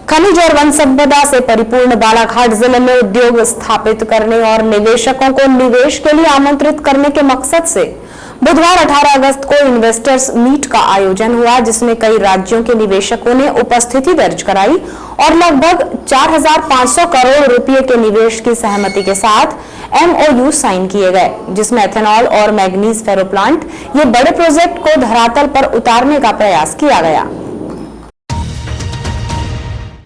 खनिज और वन संपदा से परिपूर्ण बालाघाट जिले में उद्योग स्थापित करने और निवेशकों को निवेश के लिए आमंत्रित करने के मकसद से बुधवार 18 अगस्त को इन्वेस्टर्स मीट का आयोजन हुआ, जिसमें कई राज्यों के निवेशकों ने उपस्थिति दर्ज कराई और लगभग 4,500 करोड़ रुपए के निवेश की सहमति के साथ MOU साइन किए गए, जिसमें एथेनॉल और मैग्नीज फेरो प्लांट ये बड़े प्रोजेक्ट को धरातल पर उतारने का प्रयास किया गया।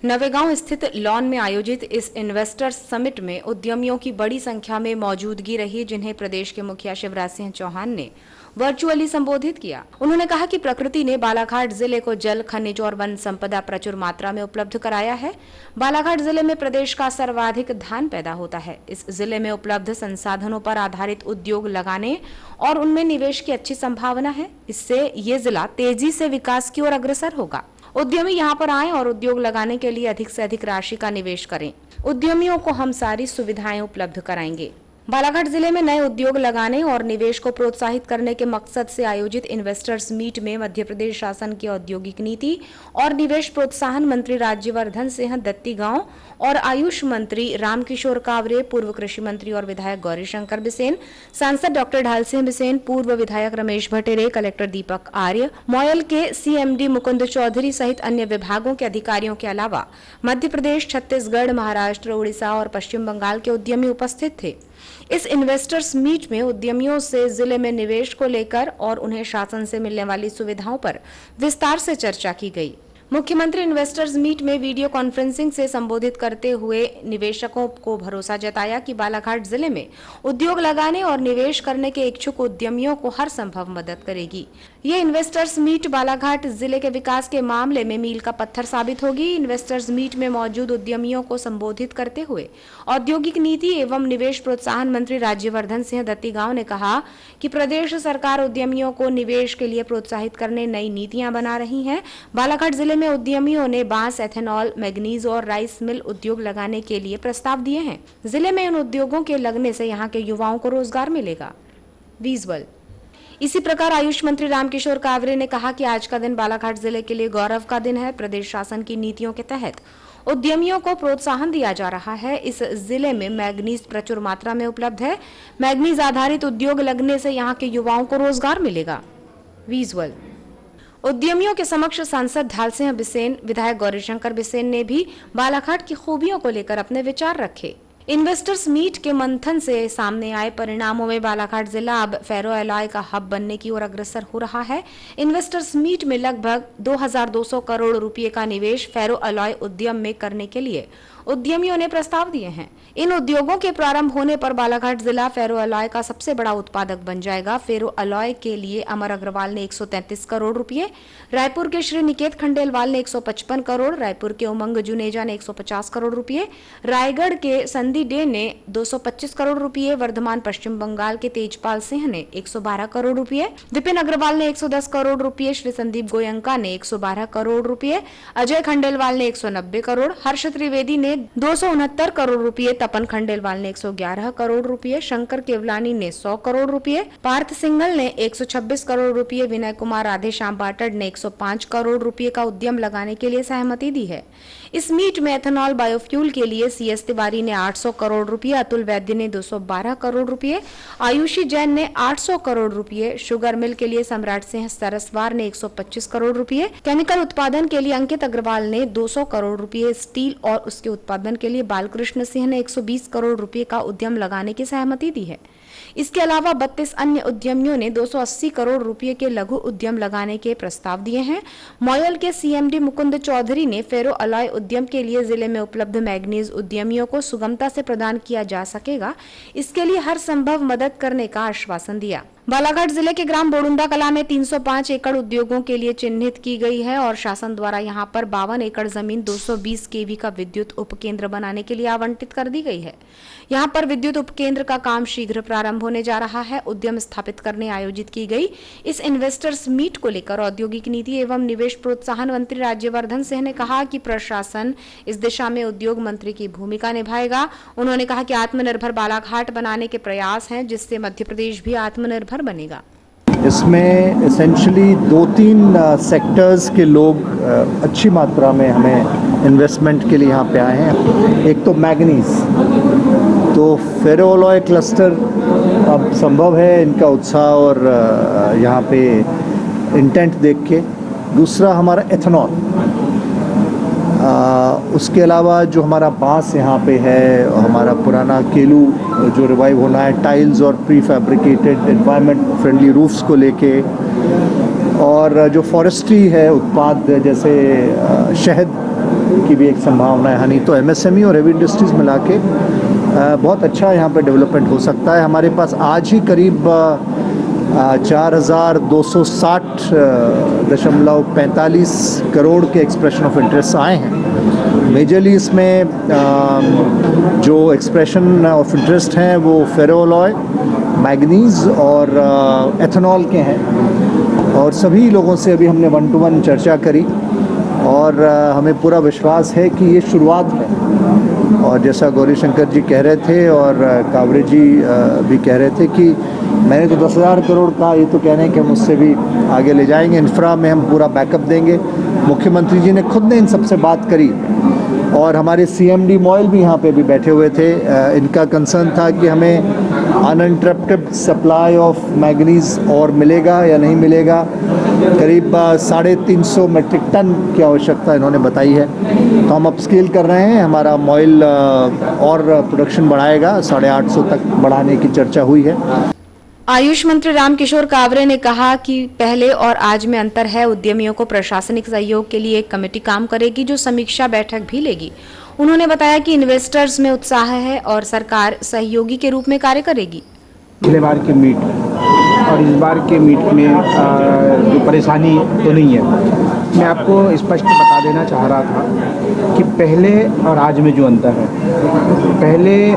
नवेगांव स्थित लॉन में आयोजित इस इन्वेस्टर्स समिट में उद्यमियों की बड़ी संख्या में मौजूदगी रही, जिन्हें प्रदेश के मुखिया शिवराज सिंह चौहान ने वर्चुअली संबोधित किया। उन्होंने कहा कि प्रकृति ने बालाघाट जिले को जल, खनिज और वन संपदा प्रचुर मात्रा में उपलब्ध कराया है। बालाघाट जिले में प्रदेश का सर्वाधिक धान पैदा होता है। इस जिले में उपलब्ध संसाधनों पर आधारित उद्योग लगाने और उनमें निवेश की अच्छी संभावना है। इससे ये जिला तेजी से विकास की ओर अग्रसर होगा। उद्यमी यहाँ पर आएं और उद्योग लगाने के लिए अधिक से अधिक राशि का निवेश करें। उद्यमियों को हम सारी सुविधाएं उपलब्ध कराएंगे। बालाघाट जिले में नए उद्योग लगाने और निवेश को प्रोत्साहित करने के मकसद से आयोजित इन्वेस्टर्स मीट में मध्य प्रदेश शासन की औद्योगिक नीति और निवेश प्रोत्साहन मंत्री राज्यवर्धन सिंह दत्तीगांव और आयुष मंत्री रामकिशोर कावरे, पूर्व कृषि मंत्री और विधायक गौरीशंकर बिसेन, सांसद डॉक्टर ढाल सिंह बिसेन, पूर्व विधायक रमेश भटेरे, कलेक्टर दीपक आर्य, मॉयल के CMD मुकुंद चौधरी सहित अन्य विभागों के अधिकारियों के अलावा मध्य प्रदेश, छत्तीसगढ़, महाराष्ट्र, उड़ीसा और पश्चिम बंगाल के उद्यमी उपस्थित थे। इस इन्वेस्टर्स मीट में उद्यमियों से जिले में निवेश को लेकर और उन्हें शासन से मिलने वाली सुविधाओं पर विस्तार से चर्चा की गई। मुख्यमंत्री इन्वेस्टर्स मीट में वीडियो कॉन्फ्रेंसिंग से संबोधित करते हुए निवेशकों को भरोसा जताया कि बालाघाट जिले में उद्योग लगाने और निवेश करने के इच्छुक उद्यमियों को हर संभव मदद करेगी। ये इन्वेस्टर्स मीट बालाघाट जिले के विकास के मामले में मील का पत्थर साबित होगी। इन्वेस्टर्स मीट में मौजूद उद्यमियों को संबोधित करते हुए औद्योगिक नीति एवं निवेश प्रोत्साहन मंत्री राज्यवर्धन सिंह दत्तीगांव ने कहा कि प्रदेश सरकार उद्यमियों को निवेश के लिए प्रोत्साहित करने नई नीतियां बना रही है। बालाघाट जिले में उद्यमियों ने बांस, एथेनॉल, मैग्नीज और राइस मिल उद्योग लगाने के लिए प्रस्ताव दिए हैं। जिले में इन उद्योगों के लगने से यहाँ के युवाओं को रोजगार मिलेगा। विजुअल। इसी प्रकार आयुष मंत्री रामकिशोर कावरे ने कहा कि आज का दिन बालाघाट जिले के लिए गौरव का दिन है। प्रदेश शासन की नीतियों के तहत उद्यमियों को प्रोत्साहन दिया जा रहा है। इस जिले में मैग्नीज प्रचुर मात्रा में उपलब्ध है। मैग्नीज आधारित उद्योग लगने से यहाँ के युवाओं को रोजगार मिलेगा। विजुअल। उद्यमियों के समक्ष सांसद ढाल सिंह बिसेन, विधायक गौरीशंकर बिसेन ने भी बालाघाट की खूबियों को लेकर अपने विचार रखे। इन्वेस्टर्स मीट के मंथन से सामने आए परिणामों में बालाघाट जिला अब फेरो एलॉय का हब बनने की ओर अग्रसर हो रहा है। इन्वेस्टर्स मीट में लगभग 2,200 करोड़ रुपए का निवेश फेरो एलॉय उद्यम में करने के लिए उद्यमियों ने प्रस्ताव दिए हैं। इन उद्योगों के प्रारंभ होने पर बालाघाट जिला फेरो अलॉय का सबसे बड़ा उत्पादक बन जाएगा। फेरो अलॉय के लिए अमर अग्रवाल ने 133 करोड़ रुपए, रायपुर के श्री निकेत खंडेलवाल ने 155 करोड़, रायपुर के उमंग जुनेजा ने 150 करोड़ रुपए, रायगढ़ के संदी डे ने 225 करोड़ रुपए, वर्धमान पश्चिम बंगाल के तेजपाल सिंह ने 112 करोड़ रुपए, विपिन अग्रवाल ने 110 करोड़ रुपए, श्री संदीप गोयंका ने 112 करोड़ रुपए, अजय खंडेलवाल ने 190 करोड़, हर्ष त्रिवेदी ने 269 करोड़ रुपए, तपन खंडेलवाल ने 111 करोड़ रुपए, शंकर केवलानी ने 100 करोड़ रुपए, पार्थ सिंघल ने 126 करोड़ रुपए, विनय कुमार राधेश्याम बाटड़ ने 105 करोड़ रुपए का उद्यम लगाने के लिए सहमति दी है। इस मीट में एथेनॉल बायोफ्यूल के लिए CS तिवारी ने 800 करोड़ रुपए, अतुल वैद्य ने 212 करोड़ रुपए, आयुषी जैन ने 800 करोड़ रुपए, शुगर मिल के लिए सम्राट सिंह सरस्वार ने 125 करोड़ रुपए, केमिकल उत्पादन के लिए अंकित अग्रवाल ने 200 करोड़ रुपए, स्टील और उसके उत्पादन के लिए बालकृष्ण सिंह ने 120 करोड़ रुपए का उद्यम लगाने की सहमति दी है। इसके अलावा 32 अन्य उद्यमियों ने 280 करोड़ रुपए के लघु उद्यम लगाने के प्रस्ताव दिए हैं। मॉयल के CMD मुकुंद चौधरी ने फेरो अलॉय उद्यम के लिए जिले में उपलब्ध मैग्नीज उद्यमियों को सुगमता से प्रदान किया जा सकेगा, इसके लिए हर संभव मदद करने का आश्वासन दिया। बालाघाट जिले के ग्राम बोडुंदा कला में 305 एकड़ उद्योगों के लिए चिन्हित की गई है और शासन द्वारा यहां पर 52 एकड़ जमीन 220 kV का विद्युत उपकेंद्र बनाने के लिए आवंटित कर दी गई है। यहां पर विद्युत उपकेंद्र का काम शीघ्र प्रारंभ होने जा रहा है। उद्यम स्थापित करने आयोजित की गई इस इन्वेस्टर्स मीट को लेकर औद्योगिक नीति एवं निवेश प्रोत्साहन मंत्री राज्यवर्धन सिंह ने कहा कि प्रशासन इस दिशा में उद्योग मंत्री की भूमिका निभाएगा। उन्होंने कहा कि आत्मनिर्भर बालाघाट बनाने के प्रयास हैं, जिससे मध्य प्रदेश भी आत्मनिर्भर बनेगा। इसमें एसेंशियली 2-3 सेक्टर्स के लोग अच्छी मात्रा में हमें इन्वेस्टमेंट के लिए यहाँ पे आए हैं। एक तो मैग्नीज, तो फेरोलॉय क्लस्टर अब संभव है इनका उत्साह और यहाँ पे इंटेंट देख के। दूसरा हमारा एथेनॉल, उसके अलावा जो हमारा बांस यहाँ पे है, हमारा पुराना केलू जो रिवाइव होना है, टाइल्स और pre fabricated environment friendly roofs को लेके, और जो फॉरेस्ट्री है उत्पाद जैसे शहद की भी एक संभावना है, हनी। तो एमएसएमई और हेवी इंडस्ट्रीज़ मिला के बहुत अच्छा यहाँ पे डेवलपमेंट हो सकता है। हमारे पास आज ही करीब 4,260.45 करोड़ के एक्सप्रेशन ऑफ इंटरेस्ट आए हैं। मेजरली इसमें जो एक्सप्रेशन ऑफ इंटरेस्ट हैं वो फेरोलॉय, मैग्नीज और एथेनॉल के हैं। और सभी लोगों से अभी हमने 1-to-1 चर्चा करी और हमें पूरा विश्वास है कि ये शुरुआत है। और जैसा गौरी शंकर जी कह रहे थे और कावरे जी भी कह रहे थे कि मैंने तो 10,000 करोड़ का, ये तो कह रहे हैं कि हम उससे भी आगे ले जाएंगे। इंफ्रा में हम पूरा बैकअप देंगे। मुख्यमंत्री जी ने खुद ने इन सबसे बात करी और हमारे CMD मॉयल भी यहाँ पे भी बैठे हुए थे। इनका कंसर्न था कि हमें अनइंटरप्टेड सप्लाई ऑफ मैग्नीज और मिलेगा या नहीं मिलेगा। करीब 350 मेट्रिक टन की आवश्यकता इन्होंने बताई है। तो हम अपस्केल कर रहे हैं, हमारा मॉयल और प्रोडक्शन बढ़ाएगा, 850 तक बढ़ाने की चर्चा हुई है। आयुष मंत्री रामकिशोर कावरे ने कहा कि पहले और आज में अंतर है। उद्यमियों को प्रशासनिक सहयोग के लिए एक कमेटी काम करेगी जो समीक्षा बैठक भी लेगी। उन्होंने बताया कि इन्वेस्टर्स में उत्साह है और सरकार सहयोगी के रूप में कार्य करेगी। पिछले बार के मीट और इस बार के मीट में जो परेशानी तो नहीं है। मैं आपको स्पष्ट बता देना चाह रहा था कि पहले और आज में जो अंतर है, पहले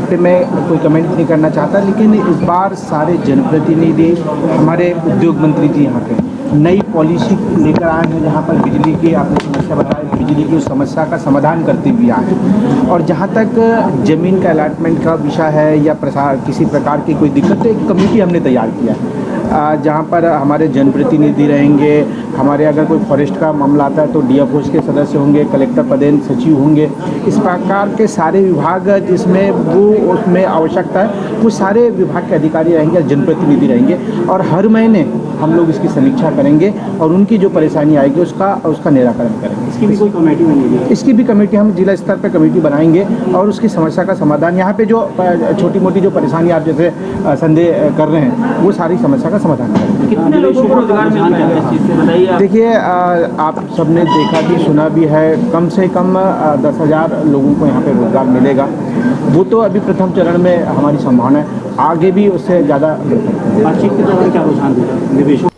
पे मैं कोई कमेंट नहीं करना चाहता, लेकिन इस बार सारे जनप्रतिनिधि, हमारे उद्योग मंत्री जी यहाँ पे नई पॉलिसी लेकर आए हैं, जहाँ पर बिजली की आपने समस्या बताई, बिजली की उस समस्या का समाधान करते हुए आए हैं। और जहाँ तक ज़मीन का अलॉटमेंट का विषय है या किसी प्रकार की कोई दिक्कत, तो एक कमेटी हमने तैयार किया है जहाँ पर हमारे जनप्रतिनिधि रहेंगे। हमारे अगर कोई फॉरेस्ट का मामला आता है तो DFOs के सदस्य होंगे, कलेक्टर पदेन सचिव होंगे। इस प्रकार के सारे विभाग जिसमें वो उसमें आवश्यकता है, वो सारे विभाग के अधिकारी रहेंगे, जनप्रतिनिधि रहेंगे और हर महीने हम लोग इसकी समीक्षा करेंगे और उनकी जो परेशानी आएगी उसका निराकरण करेंगे। इसकी भी कोई कमेटी बनेगी? इसकी भी कमेटी हम जिला स्तर पर कमेटी बनाएंगे और उसकी समस्या का समाधान, यहाँ पे जो छोटी मोटी जो परेशानी आप जैसे संदेह कर रहे हैं, वो सारी समस्या का समाधान करेंगे। कितने लोगों को रोजगार मिलता है इस चीज़ से बताइए? देखिए, आप सबने देखा भी सुना भी है, कम से कम 10,000 लोगों को यहाँ पे रोजगार मिलेगा। वो तो अभी प्रथम चरण में हमारी संभावना है, आगे भी उससे ज़्यादा बातचीत के दौरान क्या रुझान निवेशों।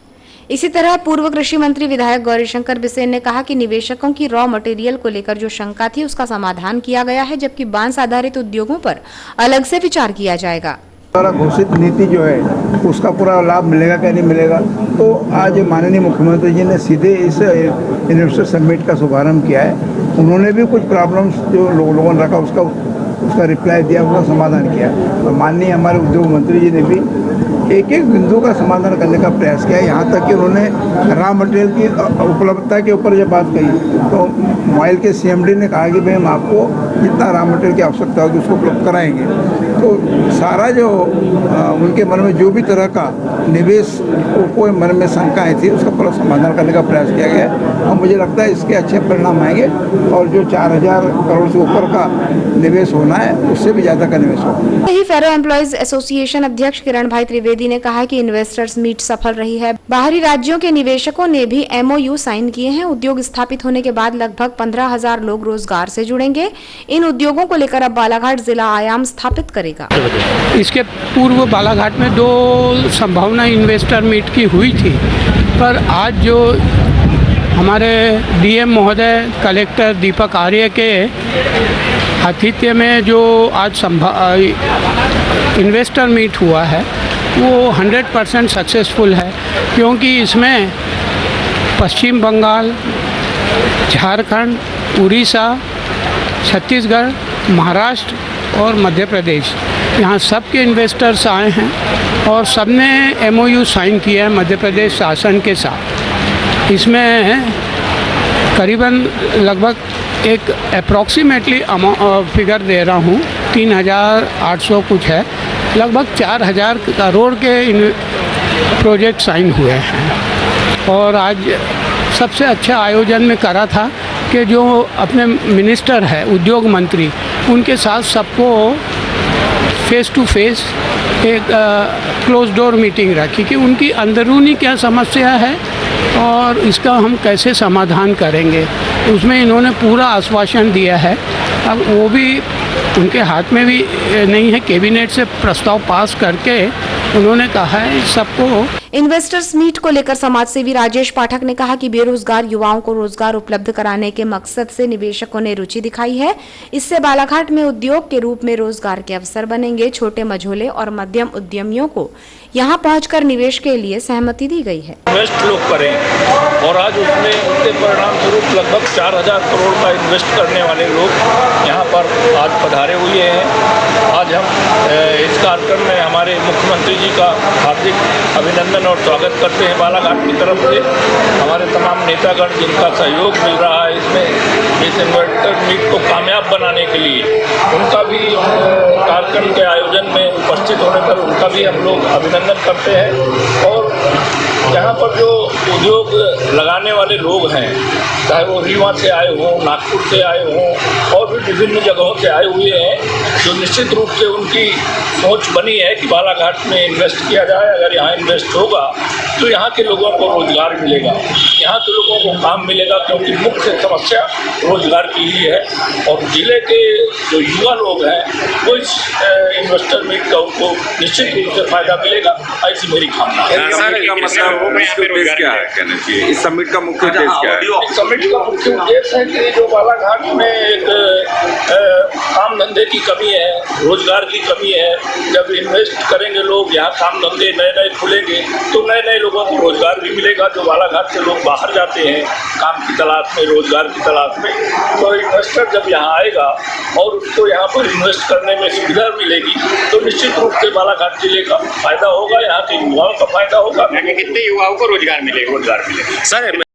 इसी तरह पूर्व कृषि मंत्री विधायक गौरीशंकर बिसेन ने कहा कि निवेशकों की रॉ मटेरियल को लेकर जो शंका थी उसका समाधान किया गया है, जबकि बांस आधारित उद्योगों पर अलग से विचार किया जाएगा। द्वारा घोषित नीति जो है उसका पूरा लाभ मिलेगा क्या नहीं मिलेगा। तो आज माननीय मुख्यमंत्री जी ने सीधे इस इन्वेस्टर समिट का शुभारंभ किया है। उन्होंने भी कुछ प्रॉब्लम्स जो लोगों ने रखा उसका रिप्लाई दिया, उसका समाधान किया। और माननीय हमारे उद्योग मंत्री जी ने भी एक एक बिंदु का समाधान करने का प्रयास किया। यहाँ तक कि उन्होंने रॉ मटेरियल की उपलब्धता के ऊपर जब बात कही तो मॉयल के CMD ने कहा कि भाई हम आपको जितना रॉ मटेरियल की आवश्यकता होगी उसको उपलब्ध कराएंगे। तो सारा जो उनके मन में जो भी तरह का निवेश को मन में शंकाएँ थी उसका पूरा समाधान करने का प्रयास किया गया और मुझे लगता है इसके अच्छे परिणाम आएंगे और जो 4,000 करोड़ से ऊपर का निवेश होना है उससे भी ज़्यादा का निवेश होगा। वही फेरो एम्प्लॉयज एसोसिएशन अध्यक्ष किरण भाई त्रिवेदी ने कहा कि इन्वेस्टर्स मीट सफल रही है। बाहरी राज्यों के निवेशकों ने भी MOU साइन किए हैं। उद्योग स्थापित होने के बाद लगभग 15,000 लोग रोजगार से जुड़ेंगे। इन उद्योगों को लेकर अब बालाघाट जिला आयाम स्थापित करेगा। इसके पूर्व बालाघाट में 2 संभावना इन्वेस्टर मीट की हुई थी, पर आज जो हमारे DM महोदय कलेक्टर दीपक आर्य के आतिथ्य में जो आज इन्वेस्टर मीट हुआ है वो 100% सक्सेसफुल है, क्योंकि इसमें पश्चिम बंगाल, झारखंड, उड़ीसा, छत्तीसगढ़, महाराष्ट्र और मध्य प्रदेश, यहाँ सब के इन्वेस्टर्स आए हैं और सब ने MOU साइन किया है मध्य प्रदेश शासन के साथ। इसमें करीबन लगभग एक अप्रॉक्सीमेटली फिगर दे रहा हूँ, 3,800 कुछ है, लगभग 4,000 करोड़ के प्रोजेक्ट साइन हुए हैं। और आज सबसे अच्छा आयोजन में करा था कि जो अपने मिनिस्टर है, उद्योग मंत्री, उनके साथ सबको फेस टू फेस एक क्लोज डोर मीटिंग रखी कि उनकी अंदरूनी क्या समस्या है और इसका हम कैसे समाधान करेंगे। उसमें इन्होंने पूरा आश्वासन दिया है। अब वो भी उनके हाथ में भी नहीं है, कैबिनेट से प्रस्ताव पास करके उन्होंने कहा है सबको। इन्वेस्टर्स मीट को लेकर समाज सेवी राजेश पाठक ने कहा कि बेरोजगार युवाओं को रोजगार उपलब्ध कराने के मकसद से निवेशकों ने रुचि दिखाई है। इससे बालाघाट में उद्योग के रूप में रोजगार के अवसर बनेंगे। छोटे मझोले और मध्यम उद्यमियों को यहां पहुंचकर निवेश के लिए सहमति दी गई है। इन्वेस्ट लोग करें और आज उसमें उनके परिणाम स्वरूप लगभग 4,000 करोड़ का इन्वेस्ट करने वाले लोग यहाँ पर आज पधारे हुए हैं। आज हम इस कार्यक्रम में हमारे मुख्यमंत्री जी का हार्दिक अभिनंदन और स्वागत करते हैं बालाघाट की तरफ से। हमारे तमाम नेतागण जिनका सहयोग मिल रहा है इसमें, इस इन्वेस्टर मीट को कामयाब बनाने के लिए, उनका भी कार्यक्रम के आयोजन में उपस्थित होने पर उनका भी हम लोग अभिनंदन करते हैं। और यहाँ पर जो उद्योग लगाने वाले लोग हैं, चाहे वो रीवा से आए हों, नागपुर से आए हों और भी विभिन्न जगहों से आए हुए हैं, जो निश्चित रूप से उनकी सोच बनी है कि बालाघाट में इन्वेस्ट किया जाए। अगर यहाँ इन्वेस्ट होगा तो यहाँ के लोगों को रोजगार मिलेगा, यहाँ के लोगों को काम मिलेगा, क्योंकि मुख्य समस्या रोजगार की ही है। और जिले के जो युवा लोग हैं वो इस इन्वेस्टर मीट का उनको निश्चित रूप से फायदा मिलेगा, ऐसी मेरी कामना है। इस समिट का मुख्य उद्देश्य क्या है? इस समिट का मुख्य उद्देश्य है कि जो बालाघाट में एक काम धंधे की कमी है, रोजगार की कमी है, जब इन्वेस्ट करेंगे लोग, यहाँ काम धंधे नए नए खुलेंगे तो नए नए लोगों को रोजगार भी मिलेगा। जो बालाघाट से लोग बाहर जाते हैं काम की तलाश में, रोजगार की तलाश में, तो इन्वेस्टर जब यहाँ आएगा और उसको यहाँ पर इन्वेस्ट करने में सुविधा मिलेगी तो निश्चित रूप से बालाघाट जिले का फायदा होगा, यहाँ के युवाओं का फायदा होगा। कितने युवाओं को रोजगार मिलेगा? सर